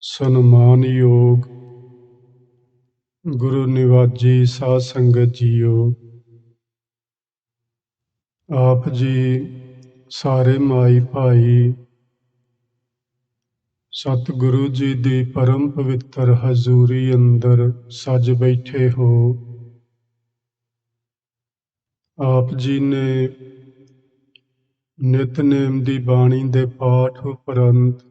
ਸਨਮਾਨਯੋਗ ਗੁਰੂ ਨਿਵਾਜੀ ਸਾਧ ਸੰਗਤ ਜੀਓ, ਆਪ ਜੀ ਸਾਰੇ ਮਾਈ ਭਾਈ ਸਤਿਗੁਰੂ ਜੀ ਦੀ ਪਰਮ ਪਵਿੱਤਰ ਹਜ਼ੂਰੀ ਅੰਦਰ ਸੱਜ ਬੈਠੇ ਹੋ। ਆਪ ਜੀ ਨੇ ਨਿਤਨੇਮ ਦੀ ਬਾਣੀ ਦੇ ਪਾਠ ਉਪਰੰਤ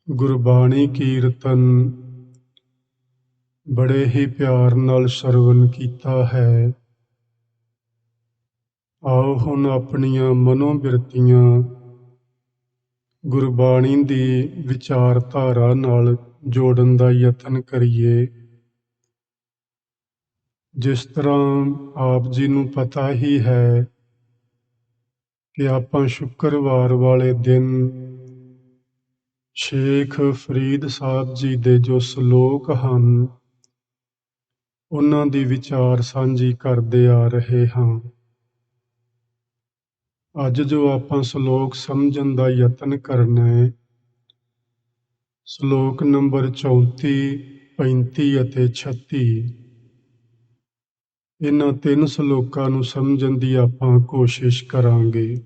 ਗੁਰਬਾਣੀ ਕੀਰਤਨ ਬੜੇ ਹੀ ਪਿਆਰ ਨਾਲ ਸਰਵਣ ਕੀਤਾ ਹੈ। ਆਓ ਹੁਣ ਆਪਣੀਆਂ ਮਨੋਬਿਰਤੀਆਂ ਗੁਰਬਾਣੀ ਦੀ ਵਿਚਾਰਧਾਰਾ ਨਾਲ ਜੋੜਨ ਦਾ ਯਤਨ ਕਰੀਏ। ਜਿਸ ਤਰ੍ਹਾਂ ਆਪ ਜੀ ਨੂੰ ਪਤਾ ਹੀ ਹੈ ਕਿ ਆਪਾਂ ਸ਼ੁੱਕਰਵਾਰ ਵਾਲੇ ਦਿਨ ਸ਼ੇਖ ਫਰੀਦ ਸਾਹਿਬ ਜੀ ਦੇ ਜੋ ਸ਼ਲੋਕ ਹਨ ਉਹਨਾਂ ਦੀ ਵਿਚਾਰ ਸਾਂਝੀ ਕਰਦੇ ਆ ਰਹੇ ਹਾਂ। ਅੱਜ ਜੋ ਆਪਾਂ ਸ਼ਲੋਕ ਸਮਝਣ ਦਾ ਯਤਨ ਕਰਨਾ ਹੈ, ਸ਼ਲੋਕ ਨੰਬਰ 34, 35 ਅਤੇ 36। ਇਹਨਾਂ ਤਿੰਨ ਸ਼ਲੋਕਾਂ ਨੂੰ ਸਮਝਣ ਦੀ ਆਪਾਂ ਕੋਸ਼ਿਸ਼ ਕਰਾਂਗੇ,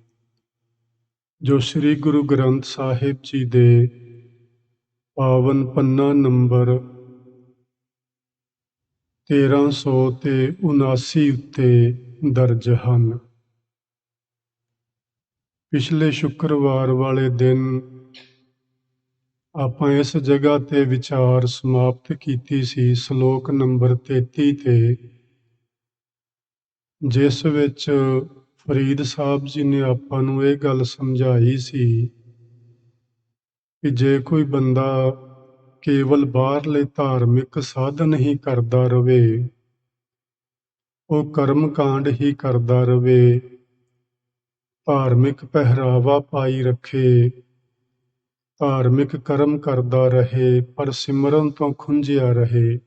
ਜੋ ਸ੍ਰੀ ਗੁਰੂ ਗ੍ਰੰਥ ਸਾਹਿਬ ਜੀ ਦੇ ਪਾਵਨ ਪੰਨਾ ਨੰਬਰ 1379 ਉੱਤੇ ਦਰਜ ਹਨ। ਪਿਛਲੇ ਸ਼ੁੱਕਰਵਾਰ ਵਾਲੇ ਦਿਨ ਆਪਾਂ ਇਸ ਜਗ੍ਹਾ ਤੇ ਵਿਚਾਰ ਸਮਾਪਤ ਕੀਤੀ ਸੀ, ਸ਼ਲੋਕ ਨੰਬਰ 33 ਤੇ, ਜਿਸ ਵਿੱਚ ਫਰੀਦ ਸਾਹਿਬ ਜੀ ਨੇ ਆਪਾਂ ਨੂੰ ਇਹ ਗੱਲ ਸਮਝਾਈ ਸੀ ਕਿ ਜੇ ਕੋਈ ਬੰਦਾ ਕੇਵਲ ਬਾਹਰਲੇ ਧਾਰਮਿਕ ਸਾਧਨ ਹੀ ਕਰਦਾ ਰਵੇ, ਉਹ ਕਰਮ ਕਾਂਡ ਹੀ ਕਰਦਾ ਰਵੇ, ਧਾਰਮਿਕ ਪਹਿਰਾਵਾ ਪਾਈ ਰੱਖੇ, ਧਾਰਮਿਕ ਕਰਮ ਕਰਦਾ ਰਹੇ, ਪਰ ਸਿਮਰਨ ਤੋਂ ਖੁੰਝਿਆ ਰਹੇ,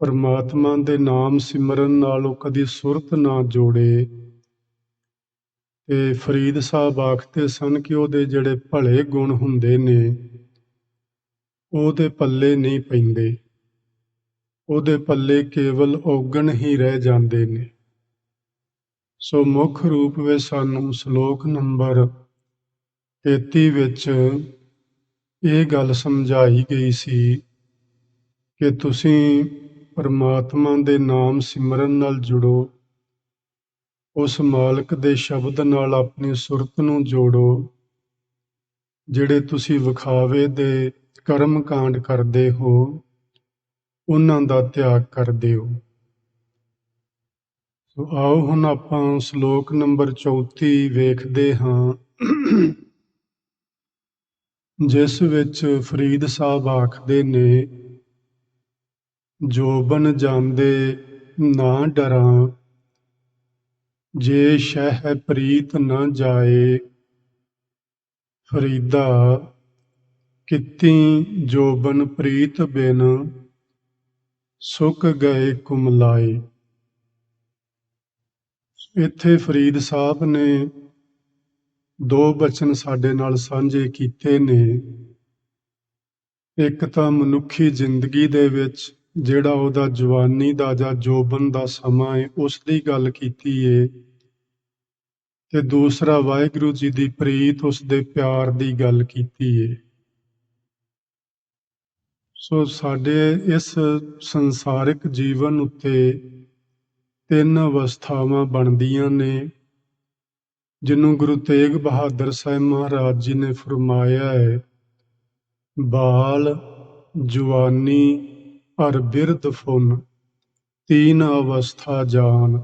ਪਰਮਾਤਮਾ ਦੇ ਨਾਮ ਸਿਮਰਨ ਨਾਲ ਉਹ ਕਦੀ ਸੁਰਤ ਨਾ ਜੋੜੇ, ਤੇ ਫਰੀਦ ਸਾਹਿਬ ਆਖਦੇ ਸਨ ਕਿ ਉਹਦੇ ਜਿਹੜੇ ਭਲੇ ਗੁਣ ਹੁੰਦੇ ਨੇ ਉਹਦੇ ਪੱਲੇ ਨਹੀਂ ਪੈਂਦੇ, ਉਹਦੇ ਪੱਲੇ ਕੇਵਲ ਔਗਣ ਹੀ ਰਹਿ ਜਾਂਦੇ ਨੇ। ਸੋ ਮੁੱਖ ਰੂਪ ਵਿੱਚ ਸਾਨੂੰ ਸ਼ਲੋਕ ਨੰਬਰ 33 ਵਿੱਚ ਇਹ ਗੱਲ ਸਮਝਾਈ ਗਈ ਸੀ ਕਿ ਤੁਸੀਂ ਪਰਮਾਤਮਾ ਦੇ ਨਾਮ ਸਿਮਰਨ ਨਾਲ ਜੁੜੋ, ਉਸ ਮਾਲਕ ਦੇ ਸ਼ਬਦ ਨਾਲ ਆਪਣੀ ਸੁਰਤ ਨੂੰ ਜੋੜੋ, ਜਿਹੜੇ ਤੁਸੀਂ ਵਿਖਾਵੇ ਦੇ ਕਰਮ ਕਾਂਡ ਕਰਦੇ ਹੋ ਉਹਨਾਂ ਦਾ ਤਿਆਗ ਕਰ ਦਿਓ। ਸੋ ਆਓ ਹੁਣ ਆਪਾਂ ਸ਼ਲੋਕ ਨੰਬਰ 34 ਵੇਖਦੇ ਹਾਂ, ਜਿਸ ਵਿੱਚ ਫਰੀਦ ਸਾਹਿਬ ਆਖਦੇ ਨੇ, ਜੋਬਨ ਜਾਂਦੇ ਨਾ ਡਰਾਂ, ਜੇ ਸ਼ਹਿ ਪ੍ਰੀਤ ਨਾ ਜਾਏ, ਫਰੀਦਾ ਕੀਤੀ ਜੋਬਨ ਪ੍ਰੀਤ ਬਿਨ, ਸੁੱਕ ਗਏ ਕੁਮਲਾਏ। ਇੱਥੇ ਫਰੀਦ ਸਾਹਿਬ ਨੇ ਦੋ ਬਚਨ ਸਾਡੇ ਨਾਲ ਸਾਂਝੇ ਕੀਤੇ ਨੇ। ਇੱਕ ਤਾਂ ਮਨੁੱਖੀ ਜ਼ਿੰਦਗੀ ਦੇ ਵਿੱਚ ਜਿਹੜਾ ਉਹਦਾ ਜਵਾਨੀ ਦਾ ਜਾਂ ਜੋਬਨ ਦਾ ਸਮਾਂ ਹੈ ਉਸ ਦੀ ਗੱਲ ਕੀਤੀ ਏ, ਤੇ ਦੂਸਰਾ ਵਾਹਿਗੁਰੂ ਜੀ ਦੀ ਪ੍ਰੀਤ, ਉਸ ਦੇ ਪਿਆਰ ਦੀ ਗੱਲ ਕੀਤੀ ਏ। ਸੋ ਸਾਡੇ ਇਸ ਸੰਸਾਰਿਕ ਜੀਵਨ ਉੱਤੇ ਤਿੰਨ ਅਵਸਥਾਵਾਂ ਬਣਦੀਆਂ ਨੇ, ਜਿਹਨੂੰ ਗੁਰੂ ਤੇਗ ਬਹਾਦਰ ਸਾਹਿਬ ਮਹਾਰਾਜ ਜੀ ਨੇ ਫਰਮਾਇਆ ਹੈ, ਬਾਲ, ਜਵਾਨੀ ਔਰ ਬਿਰਧ ਫੁਨ, ਤੀਨ ਅਵਸਥਾ ਜਾਨ।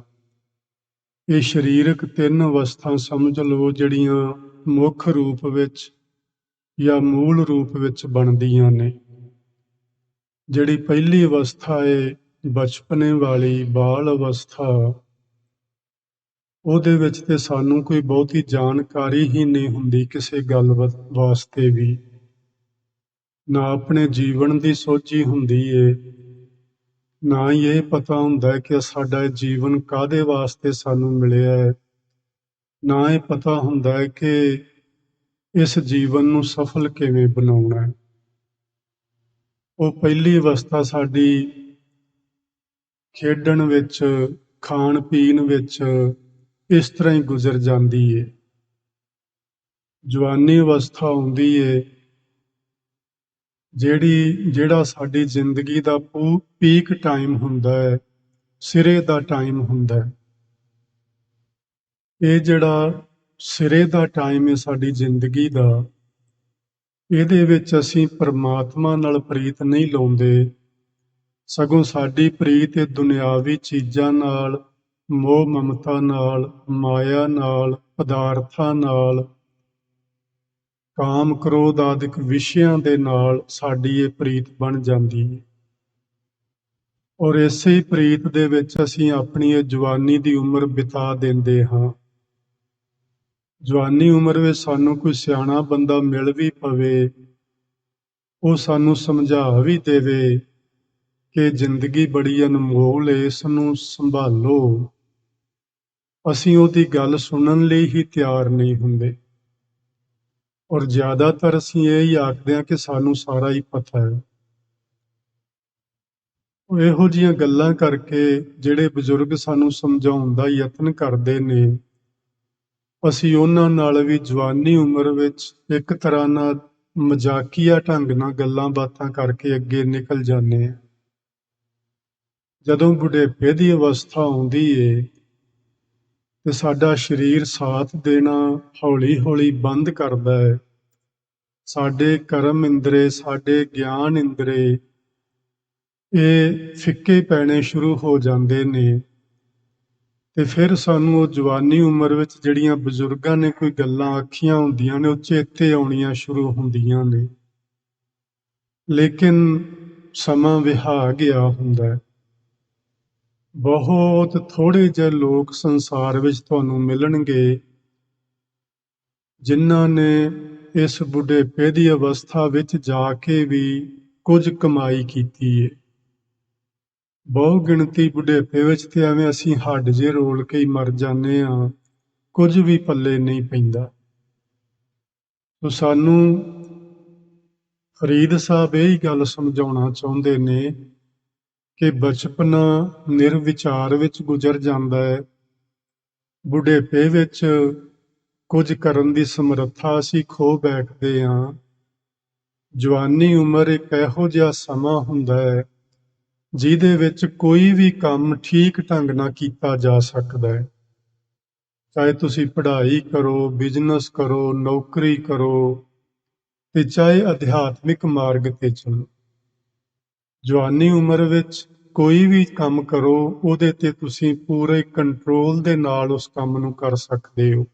ਇਹ ਸਰੀਰਕ ਤਿੰਨ ਅਵਸਥਾ ਸਮਝ ਲਓ ਜਿਹੜੀਆਂ ਮੁੱਖ ਰੂਪ ਵਿੱਚ ਜਾਂ ਮੂਲ ਰੂਪ ਵਿੱਚ ਬਣਦੀਆਂ ਨੇ। ਜਿਹੜੀ ਪਹਿਲੀ ਅਵਸਥਾ ਹੈ ਬਚਪਨੇ ਵਾਲੀ ਬਾਲ ਅਵਸਥਾ, ਉਹਦੇ ਵਿੱਚ ਤੇ ਸਾਨੂੰ ਕੋਈ ਬਹੁਤੀ ਜਾਣਕਾਰੀ ਹੀ ਨਹੀਂ ਹੁੰਦੀ ਕਿਸੇ ਗੱਲ ਵਾਸਤੇ ਵੀ, ਨਾ ਆਪਣੇ ਜੀਵਨ ਦੀ ਸੋਝੀ ਹੁੰਦੀ ਏ, ਨਾ ਹੀ ਇਹ ਪਤਾ ਹੁੰਦਾ ਹੈ ਕਿ ਸਾਡਾ ਜੀਵਨ ਕਾਹਦੇ ਵਾਸਤੇ ਸਾਨੂੰ ਮਿਲਿਆ ਹੈ, ਨਾ ਇਹ ਪਤਾ ਹੁੰਦਾ ਹੈ ਕਿ ਇਸ ਜੀਵਨ ਨੂੰ ਸਫਲ ਕਿਵੇਂ ਬਣਾਉਣਾ ਹੈ। ਉਹ ਪਹਿਲੀ ਅਵਸਥਾ ਸਾਡੀ ਖੇਡਣ ਵਿੱਚ, ਖਾਣ ਪੀਣ ਵਿੱਚ ਇਸ ਤਰ੍ਹਾਂ ਹੀ ਗੁਜ਼ਰ ਜਾਂਦੀ ਏ। ਜਵਾਨੀ ਅਵਸਥਾ ਆਉਂਦੀ ਏ, ਜਿਹੜਾ ਸਾਡੀ ਜ਼ਿੰਦਗੀ ਦਾ ਪੀਕ ਟਾਈਮ ਹੁੰਦਾ ਹੈ, ਸਿਰੇ ਦਾ ਟਾਈਮ ਹੁੰਦਾ ਹੈ। ਇਹ ਜਿਹੜਾ ਸਿਰੇ ਦਾ ਟਾਈਮ ਹੈ ਸਾਡੀ ਜ਼ਿੰਦਗੀ ਦਾ, ਇਹਦੇ ਵਿੱਚ ਅਸੀਂ ਪਰਮਾਤਮਾ ਨਾਲ ਪ੍ਰੀਤ ਨਹੀਂ ਲਾਉਂਦੇ, ਸਗੋਂ ਸਾਡੀ ਪ੍ਰੀਤ ਇਹ ਦੁਨਿਆਵੀ ਚੀਜ਼ਾਂ ਨਾਲ, ਮੋਹ ਮਮਤਾ ਨਾਲ, ਮਾਇਆ ਨਾਲ, ਪਦਾਰਥਾਂ ਨਾਲ, ਕਾਮ ਕ੍ਰੋਧ ਆਦਿਕ ਵਿਸ਼ਿਆਂ ਦੇ ਨਾਲ ਸਾਡੀ ਇਹ ਪ੍ਰੀਤ ਬਣ ਜਾਂਦੀ ਹੈ। ਔਰ ਇਸੇ ਪ੍ਰੀਤ ਦੇ ਵਿੱਚ ਅਸੀਂ ਆਪਣੀ ਇਹ ਜਵਾਨੀ ਦੀ ਉਮਰ ਬਿਤਾ ਦਿੰਦੇ ਹਾਂ। ਜਵਾਨੀ ਉਮਰ ਵਿੱਚ ਸਾਨੂੰ ਕੋਈ ਸਿਆਣਾ ਬੰਦਾ ਮਿਲ ਵੀ ਪਵੇ, ਉਹ ਸਾਨੂੰ ਸਮਝਾ ਵੀ ਦੇਵੇ ਕਿ ਜ਼ਿੰਦਗੀ ਬੜੀ ਅਨਮੋਲ ਹੈ, ਇਸ ਨੂੰ ਸੰਭਾਲੋ, ਅਸੀਂ ਉਹਦੀ ਗੱਲ ਸੁਣਨ ਲਈ ਹੀ ਤਿਆਰ ਨਹੀਂ ਹੁੰਦੇ। ਔਰ ਜ਼ਿਆਦਾਤਰ ਅਸੀਂ ਇਹ ਹੀ ਆਖਦੇ ਹਾਂ ਕਿ ਸਾਨੂੰ ਸਾਰਾ ਹੀ ਪਤਾ ਹੈ। ਇਹੋ ਜਿਹੀਆਂ ਗੱਲਾਂ ਕਰਕੇ ਜਿਹੜੇ ਬਜ਼ੁਰਗ ਸਾਨੂੰ ਸਮਝਾਉਣ ਦਾ ਯਤਨ ਕਰਦੇ ਨੇ, ਅਸੀਂ ਉਹਨਾਂ ਨਾਲ ਵੀ ਜਵਾਨੀ ਉਮਰ ਵਿੱਚ ਇੱਕ ਤਰ੍ਹਾਂ ਨਾਲ ਮਜ਼ਾਕੀਆ ਢੰਗ ਨਾਲ ਗੱਲਾਂ ਬਾਤਾਂ ਕਰਕੇ ਅੱਗੇ ਨਿਕਲ ਜਾਂਦੇ ਹਾਂ। ਜਦੋਂ ਬੁਢੇਪੇ ਦੀ ਅਵਸਥਾ ਆਉਂਦੀ ਏ ਤੇ ਸਾਡਾ ਸਰੀਰ ਸਾਥ ਦੇਣਾ ਹੌਲੀ ਹੌਲੀ ਬੰਦ ਕਰਦਾ ਹੈ। ਸਾਡੇ ਕਰਮ ਇੰਦਰੇ, ਸਾਡੇ ਗਿਆਨ ਇੰਦਰੇ ਇਹ ਫਿੱਕੇ ਪੈਣੇ ਸ਼ੁਰੂ ਹੋ ਜਾਂਦੇ ਨੇ, ਤੇ ਫਿਰ ਸਾਨੂੰ ਉਹ ਜਵਾਨੀ ਉਮਰ ਵਿੱਚ ਜਿਹੜੀਆਂ ਬਜ਼ੁਰਗਾਂ ਨੇ ਕੋਈ ਗੱਲਾਂ ਆਖੀਆਂ ਹੁੰਦੀਆਂ ਨੇ, ਉਹ ਚੇਤੇ ਆਉਣੀਆਂ ਸ਼ੁਰੂ ਹੁੰਦੀਆਂ ਨੇ। ਲੇਕਿਨ ਸਮਾਂ ਵਿਹਾ ਗਿਆ ਹੁੰਦਾ ਹੈ। ਬਹੁਤ ਥੋੜ੍ਹੇ ਜਿਹੇ ਲੋਕ ਸੰਸਾਰ ਵਿੱਚ ਤੁਹਾਨੂੰ ਮਿਲਣਗੇ ਜਿਨ੍ਹਾਂ ਨੇ ਇਸ ਬੁਢੇਪੇ ਦੀ ਅਵਸਥਾ ਵਿੱਚ ਜਾ ਕੇ ਵੀ ਕੁਝ ਕਮਾਈ ਕੀਤੀ ਹੈ। ਬਹੁ ਗਿਣਤੀ ਬੁਢੇਪੇ ਵਿੱਚ ਤੇ ਐਵੇਂ ਅਸੀਂ ਹੱਡ ਜੇ ਰੋਲ ਕੇ ਹੀ ਮਰ ਜਾਂਦੇ ਹਾਂ, ਕੁਝ ਵੀ ਪੱਲੇ ਨਹੀਂ ਪੈਂਦਾ। ਸੋ ਸਾਨੂੰ ਫਰੀਦ ਸਾਹਿਬ ਇਹ ਗੱਲ ਸਮਝਾਉਣਾ ਚਾਹੁੰਦੇ ਨੇ ਕਿ ਬਚਪਨਾ ਨਿਰਵਿਚਾਰ ਵਿੱਚ ਗੁਜ਼ਰ ਜਾਂਦਾ ਹੈ। ਬੁਢੇਪੇ ਵਿੱਚ ਕੁਝ ਕਰਨ ਦੀ ਸਮਰੱਥਾ ਅਸੀਂ ਖੋ ਬੈਠਦੇ ਹਾਂ। ਜਵਾਨੀ ਉਮਰ ਇੱਕ ਇਹੋ ਜਿਹਾ ਸਮਾਂ ਹੁੰਦਾ ਹੈ ਜਿਹਦੇ ਵਿੱਚ ਕੋਈ ਵੀ ਕੰਮ ਠੀਕ ਢੰਗ ਨਾਲ ਕੀਤਾ ਜਾ ਸਕਦਾ ਹੈ। ਚਾਹੇ ਤੁਸੀਂ ਪੜ੍ਹਾਈ ਕਰੋ, ਬਿਜ਼ਨਸ ਕਰੋ, ਨੌਕਰੀ ਕਰੋ, ਤੇ ਚਾਹੇ ਅਧਿਆਤਮਿਕ ਮਾਰਗ ਤੇ ਚੱਲੋ। ਜਵਾਨੀ ਉਮਰ ਵਿੱਚ ਕੋਈ ਵੀ ਕੰਮ ਕਰੋ, ਉਹਦੇ ਤੇ ਤੁਸੀਂ ਪੂਰੇ ਕੰਟਰੋਲ ਦੇ ਨਾਲ ਉਸ ਕੰਮ ਨੂੰ ਕਰ ਸਕਦੇ ਹੋ।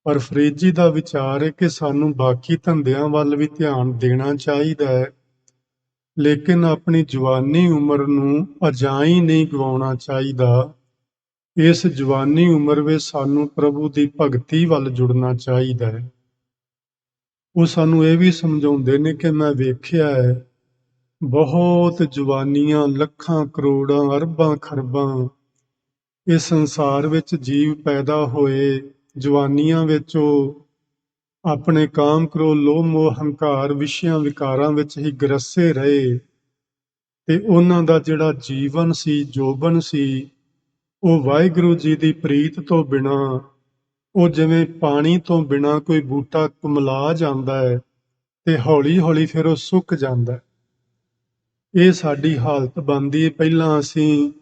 ਪਰ ਫਰੀਦ ਜੀ ਦਾ ਵਿਚਾਰ ਹੈ ਕਿ ਸਾਨੂੰ ਬਾਕੀ ਧੰਦਿਆਂ ਵੱਲ ਵੀ ਧਿਆਨ ਦੇਣਾ ਚਾਹੀਦਾ ਹੈ, ਲੇਕਿਨ ਆਪਣੀ ਜਵਾਨੀ ਉਮਰ ਨੂੰ ਅਜਾਈਂ ਨਹੀਂ ਗਵਾਉਣਾ ਚਾਹੀਦਾ। ਇਸ ਜਵਾਨੀ ਉਮਰ ਵਿੱਚ ਸਾਨੂੰ ਪ੍ਰਭੂ ਦੀ ਭਗਤੀ ਵੱਲ ਜੁੜਨਾ ਚਾਹੀਦਾ ਹੈ। ਉਹ ਸਾਨੂੰ ਇਹ ਵੀ ਸਮਝਾਉਂਦੇ ਨੇ ਕਿ ਮੈਂ ਵੇਖਿਆ ਹੈ ਬਹੁਤ ਜਵਾਨੀਆਂ, ਲੱਖਾਂ ਕਰੋੜਾਂ, ਅਰਬਾਂ ਖਰਬਾਂ ਇਸ ਸੰਸਾਰ ਵਿੱਚ ਜੀਵ ਪੈਦਾ ਹੋਏ। ਜਵਾਨੀਆਂ ਵਿੱਚ ਉਹ ਆਪਣੇ ਕਾਮ ਕ੍ਰੋਧ, ਲੋਭ ਮੋਹ ਹੰਕਾਰ ਵਿਸ਼ਿਆਂ ਵਿਕਾਰਾਂ ਵਿੱਚ ਹੀ ਗਰਸੇ ਰਹੇ, ਤੇ ਉਹਨਾਂ ਦਾ ਜਿਹੜਾ ਜੀਵਨ ਸੀ, ਜੋਬਨ ਸੀ, ਉਹ ਵਾਹਿਗੁਰੂ ਜੀ ਦੀ ਪ੍ਰੀਤ ਤੋਂ ਬਿਨਾਂ, ਉਹ ਜਿਵੇਂ ਪਾਣੀ ਤੋਂ ਬਿਨਾਂ ਕੋਈ ਬੂਟਾ ਕੁਮਲਾ ਜਾਂਦਾ ਹੈ ਤੇ ਹੌਲੀ ਹੌਲੀ ਫਿਰ ਉਹ ਸੁੱਕ ਜਾਂਦਾ ਹੈ। ਇਹ ਸਾਡੀ ਹਾਲਤ ਬਣਦੀ ਹੈ। ਪਹਿਲਾਂ ਅਸੀਂ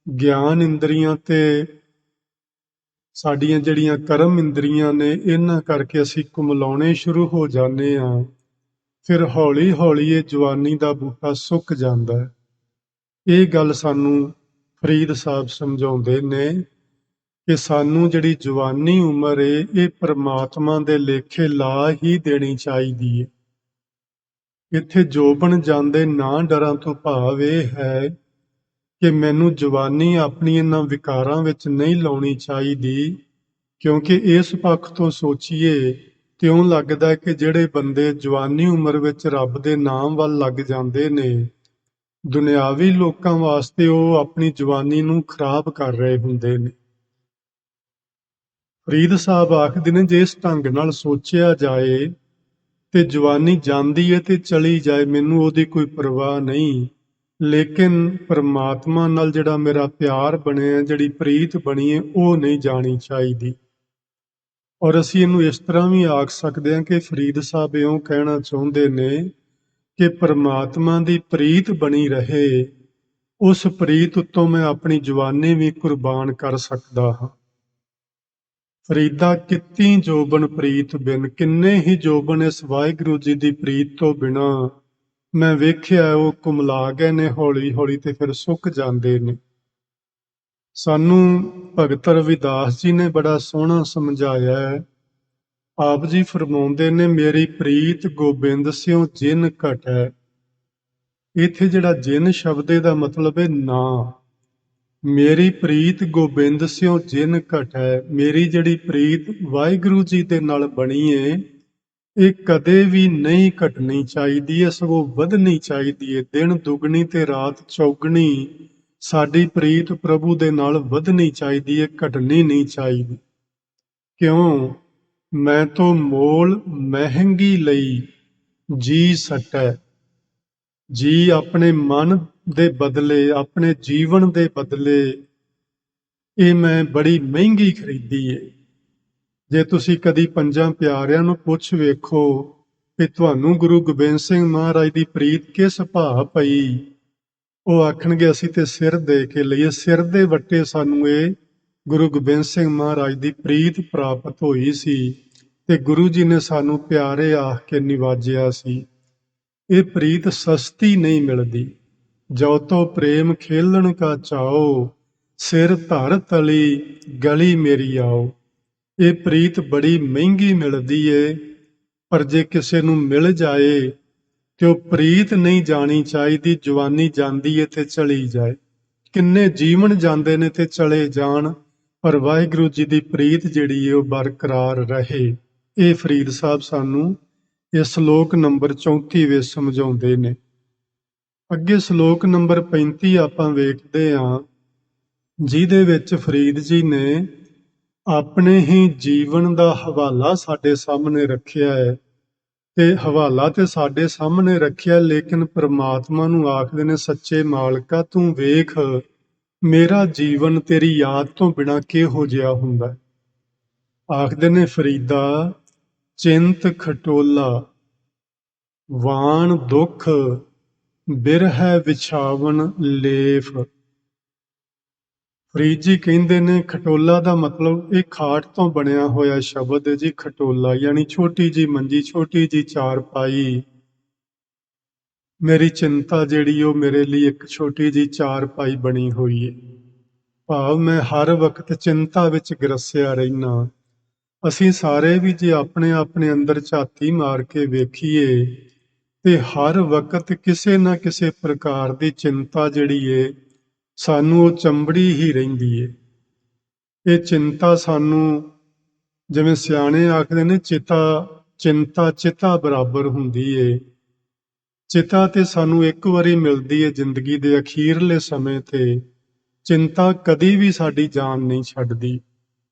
ਗਿਆਨ ਇੰਦਰੀਆਂ ਤੇ ਸਾਡੀਆਂ ਜਿਹੜੀਆਂ ਕਰਮ ਇੰਦਰੀਆਂ ਨੇ, ਇਹਨਾਂ ਕਰਕੇ ਅਸੀਂ ਕੁਮਲਾਉਣੇ ਸ਼ੁਰੂ ਹੋ ਜਾਂਦੇ ਹਾਂ। ਫਿਰ ਹੌਲੀ ਹੌਲੀ ਇਹ ਜਵਾਨੀ ਦਾ ਬੂਟਾ ਸੁੱਕ ਜਾਂਦਾ ਹੈ। ਇਹ ਗੱਲ ਸਾਨੂੰ ਫਰੀਦ ਸਾਹਿਬ ਸਮਝਾਉਂਦੇ ਨੇ ਕਿ ਸਾਨੂੰ ਜਿਹੜੀ ਜਵਾਨੀ ਉਮਰ ਹੈ, ਇਹ ਪਰਮਾਤਮਾ ਦੇ ਲੇਖੇ ਲਾ ਹੀ ਦੇਣੀ ਚਾਹੀਦੀ ਹੈ। ਇੱਥੇ ਜੋਬਨ ਜਾਂਦੇ ਨਾ ਡਰਾਂ ਤੋਂ ਭਾਵ ਇਹ ਹੈ ਕਿ ਮੈਨੂੰ ਜਵਾਨੀ ਆਪਣੀ ਇਹਨਾਂ ਵਿਕਾਰਾਂ ਵਿੱਚ ਨਹੀਂ ਲਾਉਣੀ ਚਾਹੀਦੀ, ਕਿਉਂਕਿ ਇਸ ਪੱਖ ਤੋਂ ਸੋਚੀਏ ਤੇ ਇਉਂ ਲੱਗਦਾ ਕਿ ਜਿਹੜੇ ਬੰਦੇ ਜਵਾਨੀ ਉਮਰ ਵਿੱਚ ਰੱਬ ਦੇ ਨਾਮ ਵੱਲ ਲੱਗ ਜਾਂਦੇ ਨੇ, ਦੁਨਿਆਵੀ ਲੋਕਾਂ ਵਾਸਤੇ ਉਹ ਆਪਣੀ ਜਵਾਨੀ ਨੂੰ ਖਰਾਬ ਕਰ ਰਹੇ ਹੁੰਦੇ ਨੇ। ਫਰੀਦ ਸਾਹਿਬ ਆਖਦੇ ਨੇ, ਜੇ ਇਸ ਢੰਗ ਨਾਲ ਸੋਚਿਆ ਜਾਏ ਤੇ ਜਵਾਨੀ ਜਾਂਦੀ ਹੈ ਤੇ ਚਲੀ ਜਾਏ, ਮੈਨੂੰ ਉਹਦੀ ਕੋਈ ਪਰਵਾਹ ਨਹੀਂ, ਲੇਕਿਨ ਪਰਮਾਤਮਾ ਨਾਲ ਜਿਹੜਾ ਮੇਰਾ ਪਿਆਰ ਬਣਿਆ, ਜਿਹੜੀ ਪ੍ਰੀਤ ਬਣੀ ਹੈ, ਉਹ ਨਹੀਂ ਜਾਣੀ ਚਾਹੀਦੀ। ਔਰ ਅਸੀਂ ਇਹਨੂੰ ਇਸ ਤਰ੍ਹਾਂ ਵੀ ਆਖ ਸਕਦੇ ਹਾਂ ਕਿ ਫਰੀਦ ਸਾਹਿਬ ਇਉਂ ਕਹਿਣਾ ਚਾਹੁੰਦੇ ਨੇ ਕਿ ਪਰਮਾਤਮਾ ਦੀ ਪ੍ਰੀਤ ਬਣੀ ਰਹੇ, ਉਸ ਪ੍ਰੀਤ ਉੱਤੋਂ ਮੈਂ ਆਪਣੀ ਜਵਾਨੀ ਵੀ ਕੁਰਬਾਨ ਕਰ ਸਕਦਾ ਹਾਂ। ਫਰੀਦਾ ਕਿੱਤੀ ਜੋਬਨ ਪ੍ਰੀਤ ਬਿਨ, ਕਿੰਨੇ ਹੀ ਜੋਬਨ ਇਸ ਵਾਹਿਗੁਰੂ ਜੀ ਦੀ ਪ੍ਰੀਤ ਤੋਂ ਬਿਨਾ ਮੈਂ ਵੇਖਿਆ ਉਹ ਕੁਮਲਾ ਗਏ ਨੇ, ਹੌਲੀ ਹੌਲੀ ਤੇ ਫਿਰ ਸੁੱਕ ਜਾਂਦੇ ਨੇ। ਸਾਨੂੰ ਭਗਤ ਰਵਿਦਾਸ ਜੀ ਨੇ ਬੜਾ ਸੋਹਣਾ ਸਮਝਾਇਆ ਹੈ। ਆਪ ਜੀ ਫਰਮਾਉਂਦੇ ਨੇ, ਮੇਰੀ ਪ੍ਰੀਤ ਗੋਬਿੰਦ ਸਿਉ ਜਿਨ ਘਟੈ। ਇੱਥੇ ਜਿਹੜਾ ਜਿਨ ਸ਼ਬਦ ਦਾ ਮਤਲਬ ਹੈ ਨਾ। ਮੇਰੀ ਪ੍ਰੀਤ ਗੋਬਿੰਦ ਸਿਉ ਜਿਨ ਘਟੈ, ਮੇਰੀ ਜਿਹੜੀ ਪ੍ਰੀਤ ਵਾਹਿਗੁਰੂ ਜੀ ਦੇ ਨਾਲ ਬਣੀ ਏ, ਇਹ ਕਦੇ ਵੀ ਨਹੀਂ ਘਟਣੀ ਚਾਹੀਦੀ ਹੈ, ਸਗੋਂ ਵਧਣੀ ਚਾਹੀਦੀ ਹੈ। ਦਿਨ ਦੁਗਣੀ ਤੇ ਰਾਤ ਚੌਗਣੀ ਸਾਡੀ ਪ੍ਰੀਤ ਪ੍ਰਭੂ ਦੇ ਨਾਲ ਵਧਣੀ ਚਾਹੀਦੀ ਹੈ, ਘਟਣੀ ਨਹੀਂ ਚਾਹੀਦੀ। ਕਿਉਂ? ਮੈਂ ਤੋਂ ਮੋਲ ਮਹਿੰਗੀ ਲਈ ਜੀ ਸਟੈ। ਜੀ ਆਪਣੇ ਮਨ ਦੇ ਬਦਲੇ, ਆਪਣੇ ਜੀਵਨ ਦੇ ਬਦਲੇ ਇਹ ਮੈਂ ਬੜੀ ਮਹਿੰਗੀ ਖਰੀਦੀ ਏ। ਜੇ ਤੁਸੀਂ ਕਦੀ ਪੰਜਾਂ ਪਿਆਰਿਆਂ ਨੂੰ ਪੁੱਛ ਵੇਖੋ ਕਿ ਤੁਹਾਨੂੰ ਗੁਰੂ ਗੋਬਿੰਦ ਸਿੰਘ ਮਹਾਰਾਜ ਦੀ ਪ੍ਰੀਤ ਕਿਸ ਭਾਅ ਪਈ, ਉਹ ਆਖਣਗੇ ਅਸੀਂ ਤੇ ਸਿਰ ਦੇ ਕੇ ਲਈਏ, ਸਿਰ ਦੇ ਵੱਟੇ ਸਾਨੂੰ ਇਹ ਗੁਰੂ ਗੋਬਿੰਦ ਸਿੰਘ ਮਹਾਰਾਜ ਦੀ ਪ੍ਰੀਤ ਪ੍ਰਾਪਤ ਹੋਈ ਸੀ ਤੇ ਗੁਰੂ ਜੀ ਨੇ ਸਾਨੂੰ ਪਿਆਰੇ ਆਖ ਕੇ ਨਿਵਾਜਿਆ ਸੀ। ਇਹ ਪ੍ਰੀਤ ਸਸਤੀ ਨਹੀਂ ਮਿਲਦੀ। ਜੋ ਤੋ ਪ੍ਰੇਮ ਖੇਲਣ ਕਾ ਚਾਓ, ਸਿਰ ਧਰ ਤਲੀ ਗਲੀ ਮੇਰੀ ਆਓ। ਇਹ ਪ੍ਰੀਤ ਬੜੀ ਮਹਿੰਗੀ ਮਿਲਦੀ ਏ, ਪਰ ਜੇ ਕਿਸੇ ਨੂੰ ਮਿਲ ਜਾਏ ਤੇ ਉਹ ਪ੍ਰੀਤ ਨਹੀਂ ਜਾਣੀ ਚਾਹੀਦੀ। ਜਵਾਨੀ ਜਾਂਦੀ ਏ ਤੇ ਚਲੀ ਜਾਏ, ਕਿੰਨੇ ਜੀਵਨ ਜਾਂਦੇ ਨੇ ਤੇ ਚਲੇ ਜਾਣ, ਪਰ ਵਾਹਿਗੁਰੂ ਜੀ ਦੀ ਪ੍ਰੀਤ ਜਿਹੜੀ ਏ ਉਹ ਬਰਕਰਾਰ ਰਹੇ। ਇਹ ਫਰੀਦ ਸਾਹਿਬ ਸਾਨੂੰ ਇਹ ਸ਼ਲੋਕ ਨੰਬਰ 34 ਵਿੱਚ ਸਮਝਾਉਂਦੇ ਨੇ। ਅੱਗੇ ਸ਼ਲੋਕ ਨੰਬਰ 35 ਆਪਾਂ ਵੇਖਦੇ ਹਾਂ, ਜਿਹਦੇ ਵਿੱਚ ਫਰੀਦ ਜੀ ਨੇ ਆਪਣੇ ਹੀ ਜੀਵਨ ਦਾ ਹਵਾਲਾ ਸਾਡੇ ਸਾਹਮਣੇ ਰੱਖਿਆ ਹੈ। ਤੇ ਹਵਾਲਾ ਤੇ ਸਾਡੇ ਸਾਹਮਣੇ ਰੱਖਿਆ, ਲੇਕਿਨ ਪ੍ਰਮਾਤਮਾ ਨੂੰ ਆਖਦੇ ਨੇ, ਸੱਚੇ ਮਾਲਕਾ ਤੂੰ ਵੇਖ ਮੇਰਾ ਜੀਵਨ ਤੇਰੀ ਯਾਦ ਤੋਂ ਬਿਨਾਂ ਕਿਹੋ ਜਿਹਾ ਹੁੰਦਾ। ਆਖਦੇ ਨੇ ਫਰੀਦਾ, ਚਿੰਤ ਖਟੋਲਾ ਵਾਣ ਦੁੱਖ ਬਿਰਹਿ ਵਿਛਾਵਨ ਲੇਫ। ਫਰੀਦ ਜੀ ਕਹਿੰਦੇ ਨੇ, ਖਟੋਲਾ ਦਾ ਮਤਲਬ ਇਹ ਖਾਟ ਤੋਂ ਬਣਿਆ ਹੋਇਆ ਸ਼ਬਦ ਹੈ ਜੀ। ਖਟੋਲਾ ਯਾਨੀ ਛੋਟੀ ਜੀ ਮੰਜੀ, ਛੋਟੀ ਜੀ ਚਾਰਪਾਈ। ਮੇਰੀ ਚਿੰਤਾ ਜਿਹੜੀ ਉਹ ਮੇਰੇ ਲਈ ਇੱਕ ਛੋਟੀ ਜੀ ਚਾਰਪਾਈ ਬਣੀ ਹੋਈ ਹੈ। ਭਾਵ ਮੈਂ ਹਰ ਵਕਤ ਚਿੰਤਾ ਵਿੱਚ ਗਰਸਿਆ ਰਹਿਣਾ। ਅਸੀਂ ਸਾਰੇ ਵੀ ਜੇ ਆਪਣੇ ਆਪਣੇ ਅੰਦਰ ਝਾਤੀ ਮਾਰ ਕੇ ਵੇਖੀਏ ਤੇ ਹਰ ਵਕਤ ਕਿਸੇ ਨਾ ਕਿਸੇ ਪ੍ਰਕਾਰ ਦੀ ਚਿੰਤਾ ਜਿਹੜੀ ਏ ਸਾਨੂੰ ਉਹ ਚੰਬੜੀ ਹੀ ਰਹਿੰਦੀ ਏ। ਇਹ ਚਿੰਤਾ ਸਾਨੂੰ, ਜਿਵੇਂ ਸਿਆਣੇ ਆਖਦੇ ਨੇ, ਚਿੰਤਾ ਚਿਤਾ ਬਰਾਬਰ ਹੁੰਦੀ ਏ। ਚਿਤਾ ਤੇ ਸਾਨੂੰ ਇੱਕ ਵਾਰੀ ਮਿਲਦੀ ਏ ਜ਼ਿੰਦਗੀ ਦੇ ਅਖੀਰਲੇ ਸਮੇਂ ਤੇ, ਚਿੰਤਾ ਕਦੀ ਵੀ ਸਾਡੀ ਜਾਨ ਨਹੀਂ ਛੱਡਦੀ।